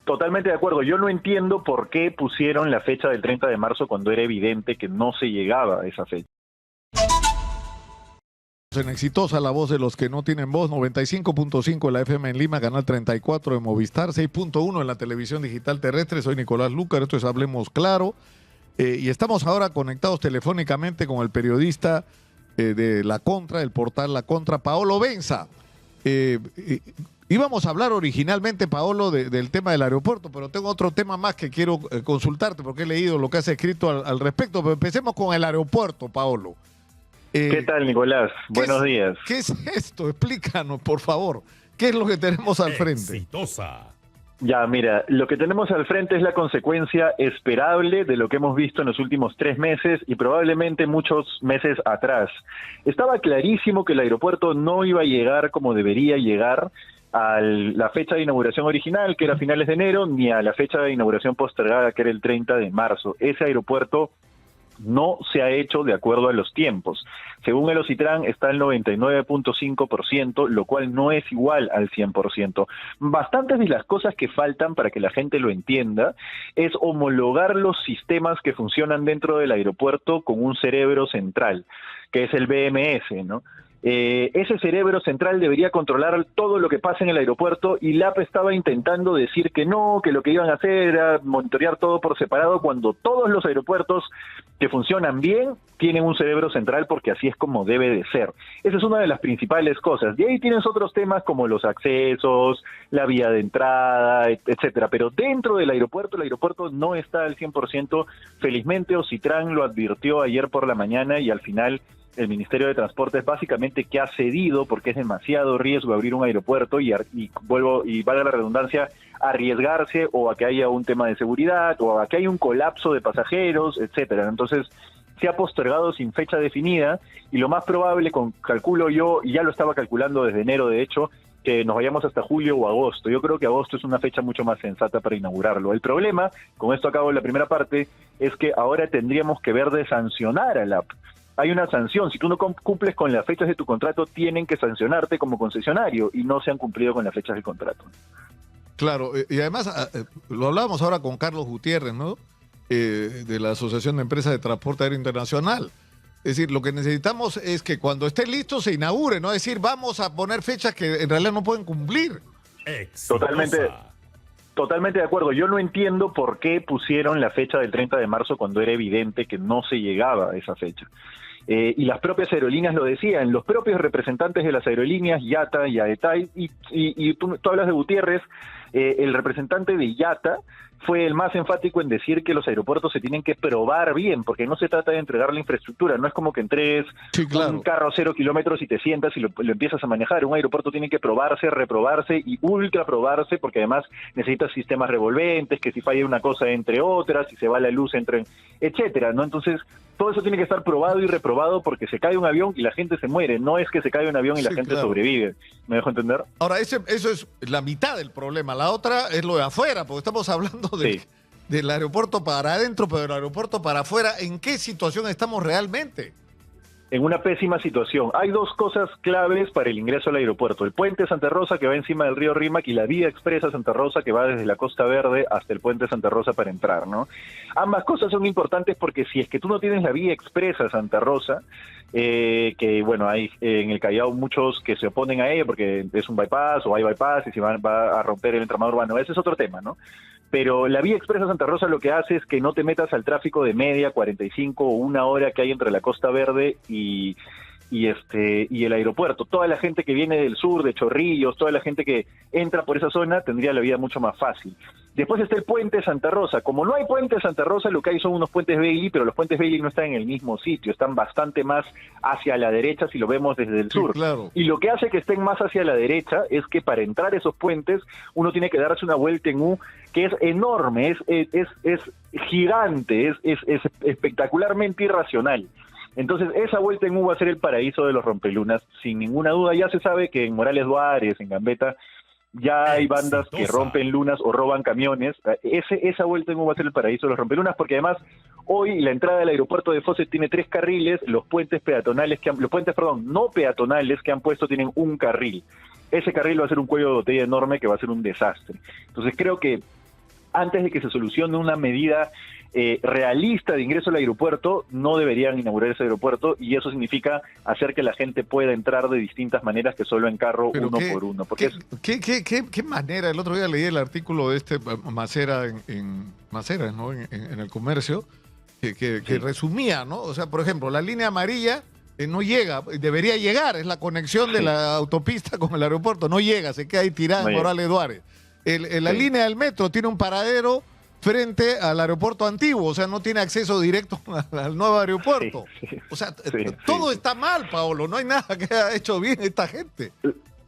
Totalmente de acuerdo. Yo no entiendo por qué pusieron la fecha del 30 de marzo cuando era evidente que no se llegaba a esa fecha. En Exitosa, la voz de los que no tienen voz, 95.5 en la FM en Lima, canal 34 de Movistar, 6.1 en la televisión digital terrestre. Soy Nicolás Lucar, esto es Hablemos Claro. Y estamos ahora conectados telefónicamente con el periodista de La Contra, del portal La Contra, Paolo Benza. Íbamos a hablar originalmente, Paolo, del tema del aeropuerto, pero tengo otro tema más que quiero consultarte porque he leído lo que has escrito al respecto. Pero empecemos con el aeropuerto, Paolo. ¿Qué tal, Nicolás? Buenos días. ¿Qué es esto? Explícanos, por favor. ¿Qué es lo que tenemos al frente? Exitosa. Ya, mira, lo que tenemos al frente es la consecuencia esperable de lo que hemos visto en los últimos 3 meses y probablemente muchos meses atrás. Estaba clarísimo que el aeropuerto no iba a llegar como debería llegar a la fecha de inauguración original, que era finales de enero, ni a la fecha de inauguración postergada, que era el 30 de marzo. Ese aeropuerto no se ha hecho de acuerdo a los tiempos. Según el OCITRAN está el 99.5%, lo cual no es igual al 100%. Bastantes de las cosas que faltan para que la gente lo entienda es homologar los sistemas que funcionan dentro del aeropuerto con un cerebro central, que es el BMS, ¿no? Ese cerebro central debería controlar todo lo que pasa en el aeropuerto y LAP estaba intentando decir que no, que lo que iban a hacer era monitorear todo por separado cuando todos los aeropuertos que funcionan bien tienen un cerebro central porque así es como debe de ser. Esa es una de las principales cosas. De ahí tienes otros temas como los accesos, la vía de entrada, etcétera. Pero dentro del aeropuerto, el aeropuerto no está al 100%. Felizmente OCITRAN lo advirtió ayer por la mañana y al final el Ministerio de Transportes básicamente que ha cedido porque es demasiado riesgo abrir un aeropuerto y valga la redundancia, arriesgarse o a que haya un tema de seguridad o a que haya un colapso de pasajeros, etcétera. Entonces se ha postergado sin fecha definida y lo más probable, calculo yo, y ya lo estaba calculando desde enero de hecho, que nos vayamos hasta julio o agosto. Yo creo que agosto es una fecha mucho más sensata para inaugurarlo. El problema, con esto acabo la primera parte, es que ahora tendríamos que ver de sancionar al AP. Hay una sanción, si tú no cumples con las fechas de tu contrato, tienen que sancionarte como concesionario y no se han cumplido con las fechas del contrato. Claro, y además lo hablábamos ahora con Carlos Gutiérrez, ¿no? De la Asociación de Empresas de Transporte Aéreo Internacional. Es decir, lo que necesitamos es que cuando esté listo se inaugure, no es decir, vamos a poner fechas que en realidad no pueden cumplir. Totalmente de acuerdo. Yo no entiendo por qué pusieron la fecha del 30 de marzo cuando era evidente que no se llegaba a esa fecha. Y las propias aerolíneas lo decían, los propios representantes de las aerolíneas, IATA y AETAI, y tú hablas de Gutiérrez, el representante de IATA fue el más enfático en decir que los aeropuertos se tienen que probar bien, porque no se trata de entregar la infraestructura, no es como que entregues un carro a 0 kilómetros y te sientas y lo empiezas a manejar. Un aeropuerto tiene que probarse, reprobarse y ultra probarse, porque además necesitas sistemas revolventes, que si falla una cosa entre otras, si se va la luz entre, etcétera, ¿no? Entonces, todo eso tiene que estar probado y reprobado porque se cae un avión y la gente se muere, no es que se cae un avión y la gente sobrevive. ¿Me dejo entender? Ahora, eso es la mitad del problema, la otra es lo de afuera, porque estamos hablando del aeropuerto para adentro, pero del aeropuerto para afuera. ¿En qué situación estamos realmente? En una pésima situación. Hay dos cosas claves para el ingreso al aeropuerto. El puente Santa Rosa, que va encima del río Rímac, y la vía expresa Santa Rosa, que va desde la Costa Verde hasta el puente Santa Rosa para entrar, ¿no? Ambas cosas son importantes porque si es que tú no tienes la vía expresa Santa Rosa, que bueno, hay en el Callao muchos que se oponen a ello porque es un bypass o hay bypass y se va a romper el entramado urbano. Ese es otro tema, ¿no? Pero la vía expresa Santa Rosa lo que hace es que no te metas al tráfico de media, 45 o una hora que hay entre la Costa Verde y el aeropuerto. Toda la gente que viene del sur, de Chorrillos, toda la gente que entra por esa zona tendría la vida mucho más fácil. Después está el puente Santa Rosa. Como no hay puente Santa Rosa, lo que hay son unos puentes Bailey, pero los puentes Bailey no están en el mismo sitio, están bastante más hacia la derecha si lo vemos desde el sur. Claro. Y lo que hace que estén más hacia la derecha es que para entrar a esos puentes uno tiene que darse una vuelta en U que es enorme, es gigante, es espectacularmente irracional. Entonces, esa vuelta en U va a ser el paraíso de los rompelunas, sin ninguna duda. Ya se sabe que en Morales Juárez, en Gambetta, ya hay bandas que rompen lunas o roban camiones. Esa vuelta en U va a ser el paraíso de los rompelunas, porque además, hoy la entrada del aeropuerto de Fosses tiene 3 carriles, los puentes no peatonales que han puesto tienen un carril. Ese carril va a ser un cuello de botella enorme que va a ser un desastre. Entonces, creo que antes de que se solucione una medida realista de ingreso al aeropuerto, no deberían inaugurar ese aeropuerto, y eso significa hacer que la gente pueda entrar de distintas maneras que solo en carro, Pero uno por uno. Porque ¿Qué manera? El otro día leí el artículo de Macera Macera, ¿no? En el Comercio, que resumía, ¿no? O sea, por ejemplo, la línea amarilla no llega, debería llegar, es la conexión de la autopista con el aeropuerto, no llega, se queda ahí tirada en Morales Duárez. La línea del metro tiene un paradero frente al aeropuerto antiguo, o sea, no tiene acceso directo al nuevo aeropuerto. O sea, todo está mal, Paolo, no hay nada que haya hecho bien esta gente.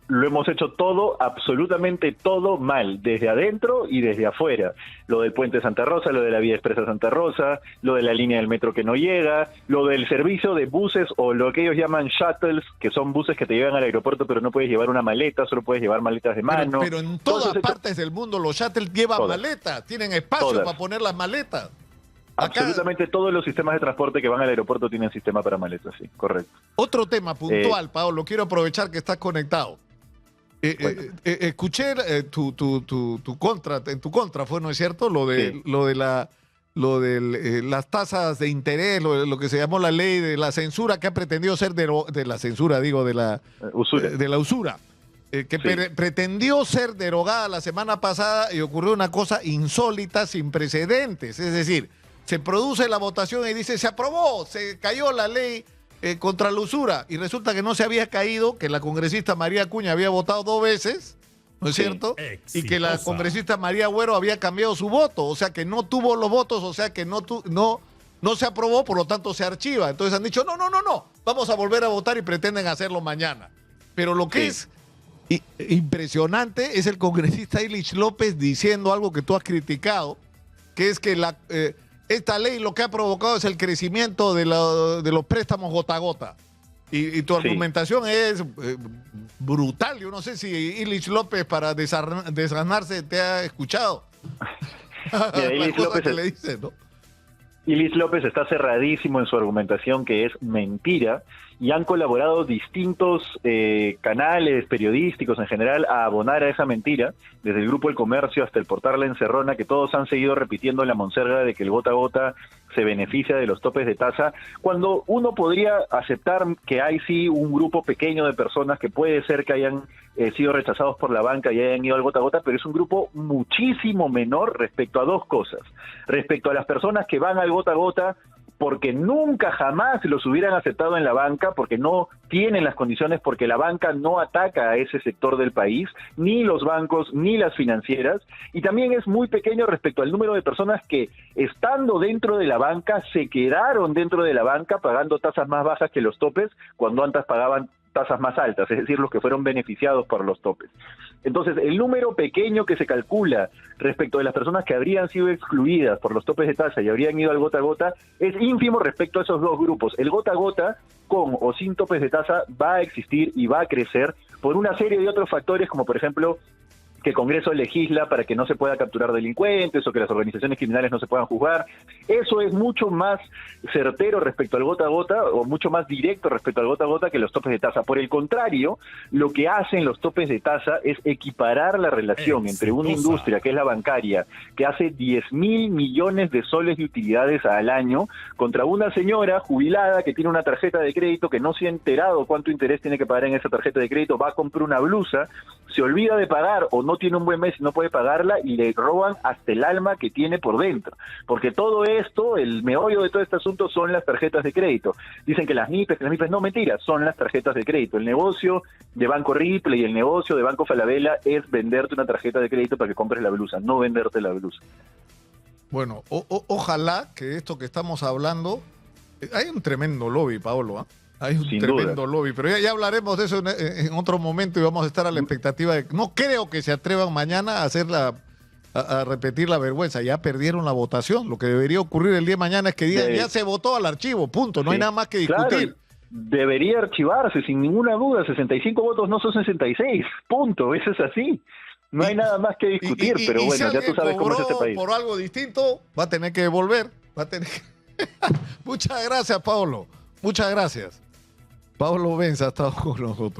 Lo hemos hecho todo, absolutamente todo mal, desde adentro y desde afuera. Lo del puente Santa Rosa, lo de la vía expresa Santa Rosa, lo de la línea del metro que no llega, lo del servicio de buses o lo que ellos llaman shuttles, que son buses que te llevan al aeropuerto pero no puedes llevar una maleta, solo puedes llevar maletas de mano. Pero en todas partes del mundo los shuttles llevan maletas, tienen espacio para poner las maletas. Absolutamente todos los sistemas de transporte que van al aeropuerto tienen sistema para maletas, sí, correcto. Otro tema puntual, Paolo, quiero aprovechar que estás conectado. Escuché en tu contra fue, ¿no es cierto? Lo de las tasas de interés, lo que se llamó la ley de la censura, que ha pretendido ser de la censura, digo, de la usura. Pretendió ser derogada la semana pasada y ocurrió una cosa insólita, sin precedentes. Es decir, se produce la votación y dice, se aprobó, se cayó la ley contra la usura, y resulta que no se había caído, que la congresista María Acuña había votado 2 veces, ¿no es cierto? Exitosa. Y que la congresista María Agüero había cambiado su voto, o sea que no tuvo los votos, o sea que no se aprobó, por lo tanto se archiva. Entonces han dicho, no, vamos a volver a votar y pretenden hacerlo mañana. Pero lo que es impresionante es el congresista Illich López diciendo algo que tú has criticado, que es que esta ley lo que ha provocado es el crecimiento de los préstamos gota a gota. Y tu argumentación es brutal. Yo no sé si Illich López, para desganarse, te ha escuchado. Illich López que le dice, ¿no? Illich López está cerradísimo en su argumentación, que es mentira, y han colaborado distintos canales periodísticos en general a abonar a esa mentira, desde el Grupo El Comercio hasta el portal La Encerrona, que todos han seguido repitiendo la monserga de que el gota a gota se beneficia de los topes de tasa, cuando uno podría aceptar que hay sí un grupo pequeño de personas que puede ser que hayan sido rechazados por la banca y hayan ido al gota a gota, pero es un grupo muchísimo menor respecto a 2 cosas. Respecto a las personas que van al gota a gota porque nunca jamás los hubieran aceptado en la banca, porque no tienen las condiciones, porque la banca no ataca a ese sector del país, ni los bancos, ni las financieras, y también es muy pequeño respecto al número de personas que, estando dentro de la banca, se quedaron dentro de la banca pagando tasas más bajas que los topes, cuando antes pagaban tasas más altas, es decir, los que fueron beneficiados por los topes. Entonces, el número pequeño que se calcula respecto de las personas que habrían sido excluidas por los topes de tasa y habrían ido al gota a gota es ínfimo respecto a esos 2 grupos. El gota a gota, con o sin topes de tasa, va a existir y va a crecer por una serie de otros factores, como por ejemplo que el Congreso legisla para que no se pueda capturar delincuentes o que las organizaciones criminales no se puedan juzgar. Eso es mucho más certero respecto al gota a gota, o mucho más directo respecto al gota a gota, que los topes de tasa. Por el contrario, lo que hacen los topes de tasa es equiparar la relación entre una industria, que es la bancaria, que hace 10.000 millones de soles de utilidades al año, contra una señora jubilada que tiene una tarjeta de crédito, que no se ha enterado cuánto interés tiene que pagar en esa tarjeta de crédito, va a comprar una blusa, se olvida de pagar o no tiene un buen mes y no puede pagarla, y le roban hasta el alma que tiene por dentro. Porque todo esto, el meollo de todo este asunto son las tarjetas de crédito. Dicen que las MIPES, no, mentira, son las tarjetas de crédito. El negocio de Banco Ripley y el negocio de Banco Falabella es venderte una tarjeta de crédito para que compres la blusa, no venderte la blusa. Bueno, ojalá que esto que estamos hablando, hay un tremendo lobby, Paolo, ¿eh? Hay un tremendo lobby, pero ya hablaremos de eso en otro momento, y vamos a estar a la expectativa de... No creo que se atrevan mañana a a repetir la vergüenza. Ya perdieron la votación. Lo que debería ocurrir el día de mañana es que digan, ya se votó al archivo, punto. No hay nada más que discutir. Claro, debería archivarse sin ninguna duda. 65 votos no son 66, punto. Eso es así. No hay nada más que discutir, pero bueno, si ya tú sabes cómo es este país. Por algo distinto, va a tener que devolver. Muchas gracias, Pablo. Muchas gracias. Pablo Benza ha estado con nosotros.